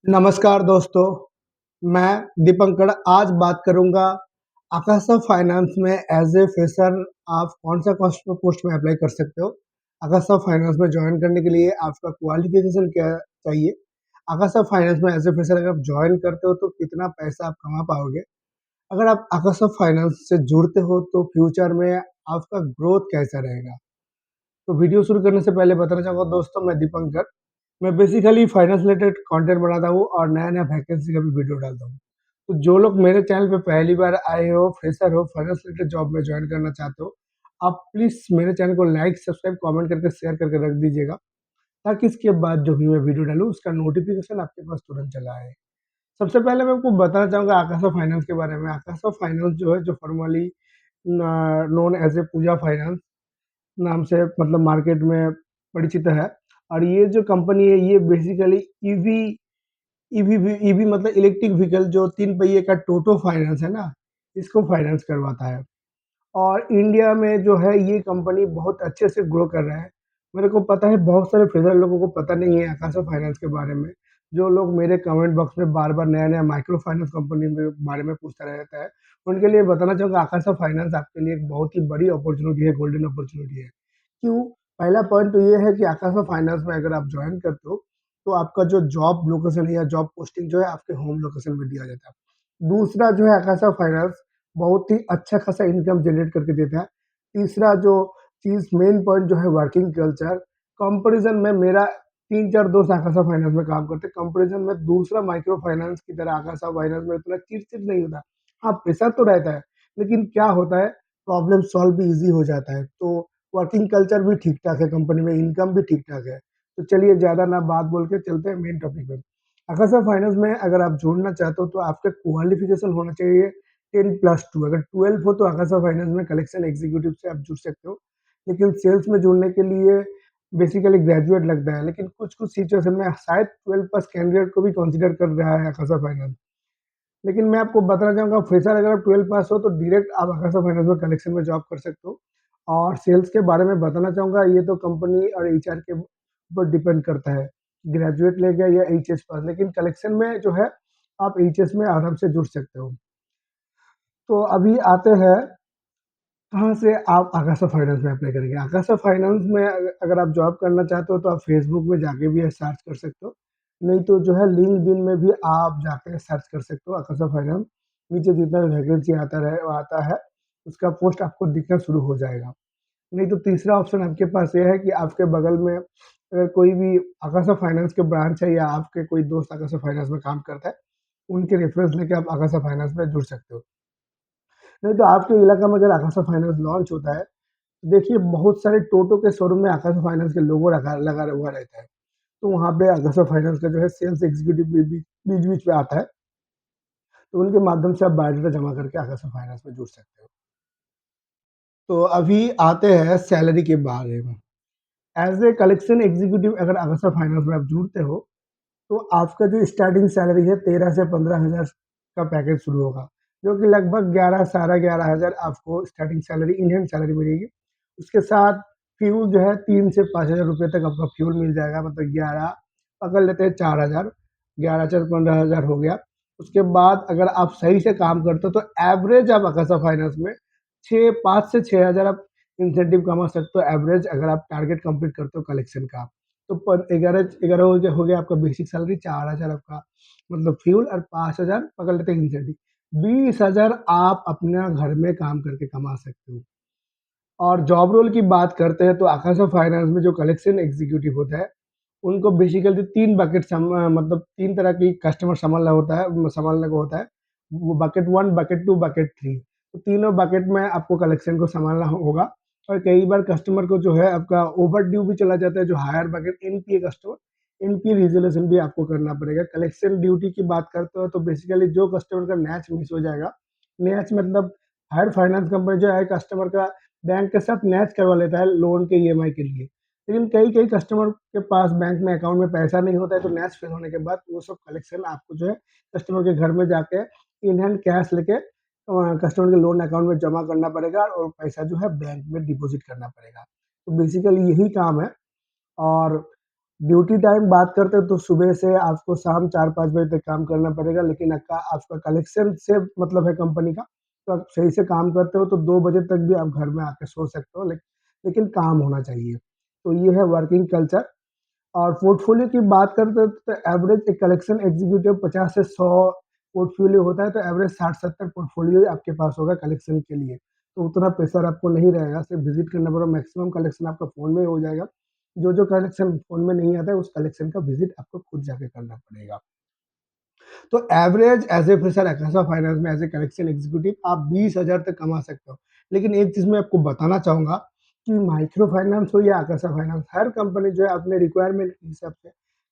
नमस्कार दोस्तों, मैं दीपंकर आज बात करूँगा आकाशा फाइनेंस में एज़ ए फ्रेशर आप कौन-सा कॉस्ट पोस्ट में अप्लाई कर सकते हो। आकाशा फाइनेंस में जॉइन करने के लिए आपका क्वालिफ़िकेशन क्या चाहिए? आकाशा फाइनेंस में एज़ ए फ्रेशर अगर आप जॉइन करते हो तो कितना पैसा आप कमा पाओगे? अगर आप आकाशा फाइनेंस से जुड़ते हो तो फ्यूचर में आपका ग्रोथ कैसा रहेगा? तो वीडियो शुरू करने से पहले बताना चाहूँगा दोस्तों मैं दीपंकर मैं बेसिकली फाइनेंस रिलेटेड कंटेंट बनाता हूँ और नया-नया वैकेंसी का भी वीडियो डालता हूँ। तो जो लोग मेरे चैनल पे पहली बार आए हो, फ्रेशर हो, फाइनेंस रिलेटेड जॉब में जॉइन करना चाहते हो, आप प्लीज़ मेरे चैनल को लाइक, सब्सक्राइब, कमेंट करके शेयर करके रख दीजिएगा, ताकि इसके बाद जो भी मैं वीडियो डालूँ उसका नोटिफ़िकेशन आपके पास तुरंत चला आए। सबसे पहले मैं आपको बताना चाहूँगा आकाशा फाइनेंस के बारे में। आकाशा फाइनेंस जो है, जो formerly known as a Puja Finance नाम से मतलब मार्केट में परिचित है और ये जो कंपनी है ये बेसिकली ईवी ईवी मतलब इलेक्ट्रिक व्हीकल जो 3 पहिए का टोटो फाइनेंस है ना, इसको फाइनेंस करवाता है और इंडिया में जो है ये कंपनी बहुत अच्छे से ग्रो कर रहा है। मेरे को पता है बहुत सारे फ्रेशर लोगों को पता नहीं है आकाशा फाइनेंस के बारे में। जो लोग मेरे कमेंट बॉक्स में बार-बार नया-नया माइक्रो फाइनेंस कंपनी के बारे में पूछता रहता है, उनके लिए बताना चाहूँगा आकाशा फाइनेंस आपके लिए एक बहुत ही बड़ी अपॉर्च्युनिटी है, गोल्डन अपॉर्च्युनिटी है। क्यों? पहला पॉइंट तो ये है कि आकाशा फाइनेंस में अगर आप जॉइन करते हो, तो आपका जो जॉब लोकेशन है या जॉब पोस्टिंग जो है आपके होम लोकेशन में दिया जाता है। दूसरा जो है आकाशा फाइनेंस बहुत ही अच्छा खासा इनकम जनरेट करके देता है। तीसरा जो चीज़ मेन पॉइंट जो है वर्किंग कल्चर, कंपैरिज़न में मेरा 3-4 दोस्त आकाशा फाइनेंस में काम करते हैं, कंपैरिज़न में दूसरा माइक्रो फाइनेंस की तरह आकाशा फाइनेंस में इतना चिड़-चिड़ नहीं होता। हाँ, प्रेशर तो रहता है, लेकिन क्या होता है प्रॉब्लम सॉल्व भी ईज़ी हो जाता है। तो वर्किंग कल्चर भी ठीक-ठाक है कंपनी में, इनकम भी ठीक-ठाक है। तो चलिए ज़्यादा ना बात बोल के चलते हैं मेन टॉपिक पे। आकाशा फाइनेंस में अगर आप जुड़ना चाहते हो तो आपका क्वालिफ़िकेशन होना चाहिए 10+2 अगर 12 हो तो आकाशा फाइनेंस में कलेक्शन एग्जीक्यूटिव से आप जुड़ सकते हो। लेकिन सेल्स में जुड़ने के लिए बेसिकली ग्रेजुएट लगता है, लेकिन कुछ-कुछ सिचुएशन में शायद 12 पास कैंडिडेट को भी कंसीडर कर रहा है आकाशा फाइनेंस। लेकिन मैं आपको बताना चाहूँगा फ्रेशर अगर आप 12 पास हो तो डायरेक्ट आप आकाशा फाइनेंस में कलेक्शन में जॉब कर सकते हो। और सेल्स के बारे में बताना चाहूँगा ये तो कंपनी और एचआर के ऊपर डिपेंड करता है, ग्रेजुएट लेगा या एचएस पास लेकिन कलेक्शन में जो है आप एचएस में आराम से जुड़ सकते हो। तो अभी आते हैं कहाँ से आप आकाशा फाइनेंस में अप्लाई करेंगे? आकाशा फाइनेंस में अगर आप जॉब करना चाहते हो तो आप फेसबुक में जाके भी सर्च कर सकते हो। नहीं तो जो है लिंक्डइन में भी आप जाके सर्च कर सकते हो आकाशा फाइनेंस। नीचे जितना भी वैकेंसी आता है, उसका पोस्ट आपको दिखना शुरू हो जाएगा। नहीं तो तीसरा ऑप्शन आपके पास ये है कि आपके बगल में अगर कोई भी आकाशा फाइनेंस के ब्रांच है या आपके कोई दोस्त आकाशा फाइनेंस में काम करता है, उनके रेफरेंस लेके आप आकाशा फाइनेंस में जुड़ सकते हो। नहीं तो आपके इलाका में अगर आकाशा फाइनेंस लॉन्च होता है, देखिए बहुत सारे टोटो के शोरूम में आकाशा फाइनेंस के लोगो लगा हुआ रहता है। तो वहाँ पे आकाशा फाइनेंस का जो है सेल्स एग्जीक्यूटिव भी बीच-बीच में आता है। तो उनके माध्यम से आप बायोडाटा जमा करके आकाशा फाइनेंस में जुड़ सकते हो। तो अभी आते हैं सैलरी के बारे में। एज़ ए कलेक्शन एग्जीक्यूटिव अगर आकाशा फाइनेंस में आप जुड़ते हो, तो आपका जो स्टार्टिंग सैलरी है 13 से 15,000 का पैकेज शुरू होगा, जो कि लगभग 11 साढ़े 11,000 आपको स्टार्टिंग सैलरी इंडियन सैलरी मिलेगी। उसके साथ फ्यूल जो है 3 से 5,000 रुपए तक आपका फ्यूल मिल जाएगा मतलब 11 पकड़ लेते हैं 4,000, 11 4 15,000 हो गया। उसके बाद अगर आप सही से काम करते हो तो एवरेज आप आकाशा फाइनेंस में 6 5 से 6,000 आप इंसेंटिव कमा सकते हो एवरेज अगर आप टारगेट कंप्लीट करते हो कलेक्शन का। तो प 11 हो गया आपका बेसिक सैलरी 4,000 आपका मतलब फ्यूल और 5,000 पकड़ लेते हैं इंसेंटिव। 20,000 आप अपना घर में काम करके कमा सकते हो। और जॉब रोल की बात करते हैं तो आकाशा फाइनेंस में जो कलेक्शन एग्जीक्यूटिव होता है, उनको बेसिकली 3 बकेट मतलब 3 तरह की कस्टमर सँभालने को होता है। वो बकेट 1, बकेट 2, बकेट 3 तो तीनों बकेट में आपको कलेक्शन को सँभालना होगा और कई बार कस्टमर को जो है आपका ओवरड्यू भी चला जाता है जो higher bucket NPA customer, NPA resolution भी आपको करना पड़ेगा। कलेक्शन ड्यूटी की बात करते हो तो बेसिकली जो कस्टमर का नैच मिस हो जाएगा, नैच मतलब हर फाइनेंस कंपनी जो है कस्टमर का बैंक के साथ मैच करवा लेता है लोन के ईएमआई के लिए। लेकिन कई-कई कस्टमर के पास बैंक में अकाउंट में पैसा नहीं होता है तो मैच फेल होने के बाद वो सब कलेक्शन आपको जो है कस्टमर के घर में जाके इन हैंड कैश लेके कस्टमर के लोन अकाउंट में जमा करना पड़ेगा और पैसा जो है बैंक में डिपॉज़िट करना पड़ेगा। तो बेसिकली यही काम है और ड्यूटी टाइम बात करते हैं तो सुबह से आपको शाम 4-5 बजे तक काम करना पड़ेगा, लेकिन आपका कलेक्शन से मतलब है कंपनी का, तो आप सही से काम करते हो तो 2 बजे तक भी आप घर में आके सो सकते हो, लेकिन काम होना चाहिए। तो ये है वर्किंग कल्चर। और पोर्टफोलियो की बात करते हैं तो एवरेज एक कलेक्शन एग्जीक्यूटिव 50 से 100 पोर्टफोलियो होता है, तो एवरेज 60-70 पोर्टफोलियो आपके पास होगा कलेक्शन के लिए। तो उतना प्रेशर आपको नहीं रहेगा, सिर्फ विजिट करना पड़ेगा, मैक्सिमम कलेक्शन आपका फ़ोन में ही हो जाएगा। जो कलेक्शन फ़ोन में नहीं आता है, उस कलेक्शन का विजिट आपको खुद जाके करना पड़ेगा। तो एवरेज एज़ ए फ्रेशर अकेसा फाइनेंस में एज़ ए कलेक्शन एग्जीक्यूटिव आप 20,000 तक कमा सकते हो। लेकिन एक चीज़ मैं आपको बताना चाहूँगा कि माइक्रो फाइनेंस हो या अकेसा फाइनेंस, हर कंपनी जो है अपने रिक्वायरमेंट के हिसाब से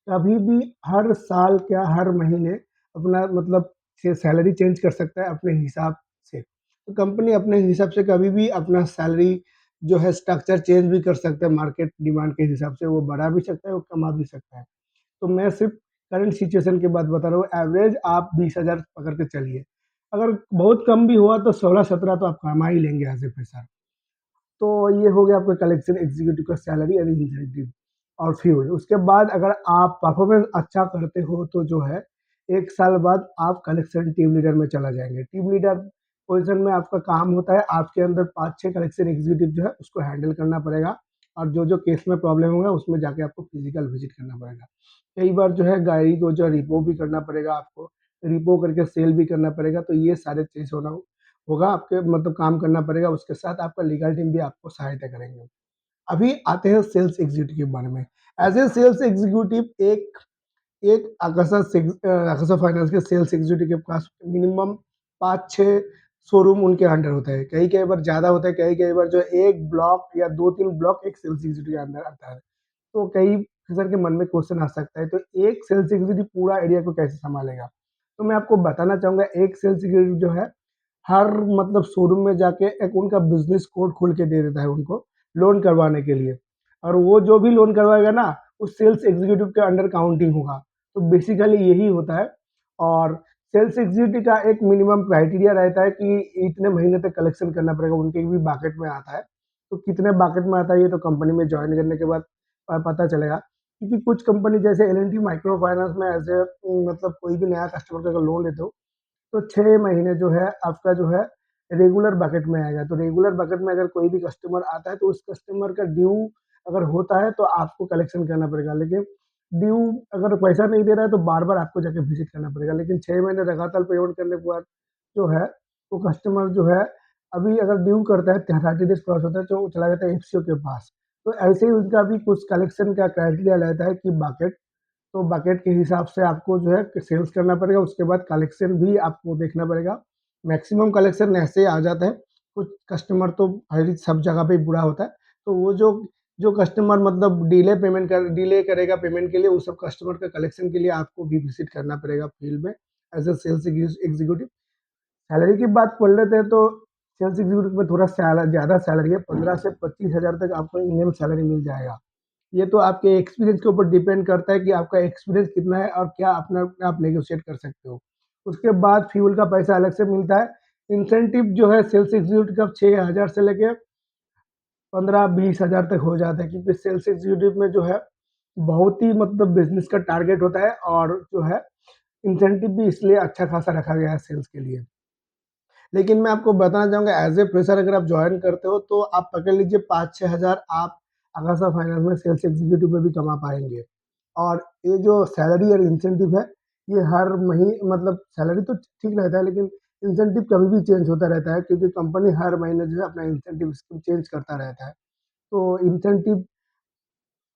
कभी भी हर साल क्या हर महीने अपना मतलब से सैलरी चेंज कर सकता है अपने हिसाब से। तो कंपनी अपने हिसाब से कभी भी अपना सैलरी जो है स्ट्रक्चर चेंज भी कर सकता है, मार्केट डिमांड के हिसाब से वो बढ़ा भी सकता है, वो कमा भी सकता है। तो मैं सिर्फ करंट सिचुएशन की बात बता रहा हूँ, एवरेज आप 20,000 पकड़ के चलिए। अगर बहुत कम भी हुआ तो 16-17 तो आप कमा ही लेंगे एज़ ए फ्रेशर। तो ये हो गया आपका कलेक्शन एग्जीक्यूटिव का सैलरी एंड इंसेंटिव और फ्यूल। उसके बाद अगर आप परफॉर्मेंस अच्छा करते हो तो जो है 1 साल बाद आप कलेक्शन टीम लीडर में चला जाएँगे। टीम लीडर पोज़ीशन में आपका काम होता है, आपके अंदर 5-6 कलेक्शन एग्जीक्यूटिव जो है उसको हैंडल करना पड़ेगा, और जो-जो केस में प्रॉब्लम होगा उसमें जाके आपको फिज़िकल विज़िट करना पड़ेगा। कई बार जो है गाड़ी को जो रिपो भी करना पड़ेगा आपको, रिपो करके सेल भी करना पड़ेगा, तो ये सारे चीज़ होगा आपके मतलब काम करना पड़ेगा, उसके साथ आपका लीगल टीम भी आपको सहायता करेंगे। अभी आते हैं सेल्स एग्जीक्यूटिव के बारे में। एज़ ए सेल्स एग्जीक्यूटिव एक एक अकाशा फाइनेंस के सेल्स एग्जीक्यूटिव के पास मिनिमम 5-6 शोरूम उनके अंडर होता है। कई-कई बार ज़्यादा होता है, कई-कई बार जो 1 ब्लॉक या 2-3 ब्लॉक एक सेल्स एग्जीक्यूटिव के अंदर आता है। तो कई किसान के मन में क्वेश्चन आ सकता है, तो एक सेल्स एग्जीक्यूटिव पूरा एरिया को कैसे सँभालेगा? तो मैं आपको बताना चाहूँगा, एक सेल्स एग्जीक्यूटिव जो है हर मतलब शोरूम में जाके एक उनका बिज़नेस कोड खोल के दे देता है उनको, लोन करवाने के लिए। और वो जो भी लोन करवाएगा ना, उस सेल्स एग्ज़ीक्यूटिव के अंडर काउंटिंग होगा। तो बेसिकली यही होता है। और सेल्स एग्ज़ीक्यूटिव का एक मिनिमम क्राइटेरिया रहता है कि इतने महीने तक कलेक्शन करना पड़ेगा, उनके भी बकेट में आता है। तो कितने बकेट में आता है, ये तो कंपनी में जॉइन करने के बाद पता चलेगा। क्योंकि कुछ कंपनी जैसे एल&टी माइक्रो फाइनेंस में ऐज़ ए मतलब कोई भी नया कस्टमर का अगर लोन लेते हो, तो 6 महीने जो है आपका जो है रेगुलर बकेट में आएगा। तो रेगुलर बकेट में अगर कोई भी कस्टमर आता है तो उस कस्टमर का ड्यू अगर होता है तो आपको कलेक्शन करना पड़ेगा। लेकिन ड्यू अगर पैसा नहीं दे रहा है तो बार-बार आपको जाके विज़िट करना पड़ेगा। लेकिन 6 महीने लगातार पेमेंट करने के बाद जो है वो कस्टमर जो है अभी अगर ड्यू करता है 30 डेज़ क्रॉस होता है तो वो चला जाता है एफसीओ के पास। तो ऐसे ही उनका भी कुछ कलेक्शन का क्राइटेरिया रहता है कि बकेट, तो बकेट के हिसाब से आपको जो है कि सेल्स करना पड़ेगा, उसके बाद कलेक्शन भी आपको देखना पड़ेगा। मैक्सिमम कलेक्शन ऐसे आ जाता है, कुछ कस्टमर तो हर सब जगह पे बुरा होता है, तो वो जो जो कस्टमर मतलब डिले करेगा पेमेंट के लिए, उस सब कस्टमर का कलेक्शन के लिए आपको भी विज़िट करना पड़ेगा फील्ड में as a sales executive. Salary की बात कर लेते हैं तो सेल्स एग्ज़ीक्यूटिव में थोड़ा ज़्यादा सैलरी है, 15 से 25,000 तक आपको एनुअल सैलरी मिल जाएगा। ये तो आपके एक्सपीरियंस के ऊपर डिपेंड करता है कि आपका एक्सपीरियंस कितना है और क्या अपना आप नेगोशिएट कर सकते हो। उसके बाद फ्यूल का पैसा अलग से मिलता है। इंसेंटिव जो है सेल्स एग्जीक्यूटिव का 6,000 से लेके 15-20,000 तक हो जाता है, क्योंकि सेल्स एग्जीक्यूटिव में जो है बहुत ही मतलब बिज़नेस का टारगेट होता है, और जो है इंसेंटिव भी इसलिए अच्छा खासा रखा गया है सेल्स के लिए। लेकिन मैं आपको बताना चाहूँगा, एज़ ए फ्रेशर अगर आप जॉइन करते हो तो आप पकड़ लीजिए 5-6 हज़ार आप आगासा फाइनेंस में सेल्स एग्जीक्यूटिव में भी कमा पाएँगे। और ये जो सैलरी और इंसेंटिव है, ये हर मतलब सैलरी तो ठीक रहता है, लेकिन इंसेंटिव कभी भी चेंज होता रहता है, क्योंकि कंपनी हर महीने जो है अपना इंसेंटिव स्कीम चेंज करता रहता है। तो इंसेंटिव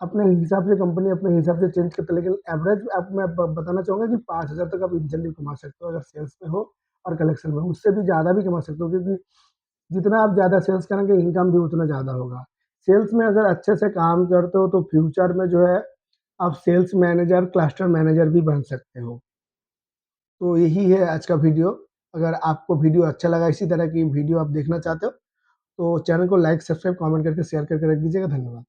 अपने हिसाब से कंपनी अपने हिसाब से चेंज करता है, लेकिन एवरेज आप मैं बताना चाहूँगा कि 5,000 तक आप इंसेंटिव कमा सकते हो अगर सेल्स में हो और कलेक्शन में हो। उससे भी ज़्यादा भी कमा सकते हो, क्योंकि जितना आप ज़्यादा सेल्स करेंगे इनकम भी उतना ज़्यादा होगा। सेल्स में अगर अच्छे से काम करते हो तो फ्यूचर में जो है आप सेल्स मैनेजर, क्लस्टर मैनेजर भी बन सकते हो। तो यही है आज का वीडियो। अगर आपको वीडियो अच्छा लगा, इसी तरह की वीडियो आप देखना चाहते हो, तो चैनल को लाइक, सब्सक्राइब, कमेंट करके शेयर करके रख दीजिएगा। धन्यवाद।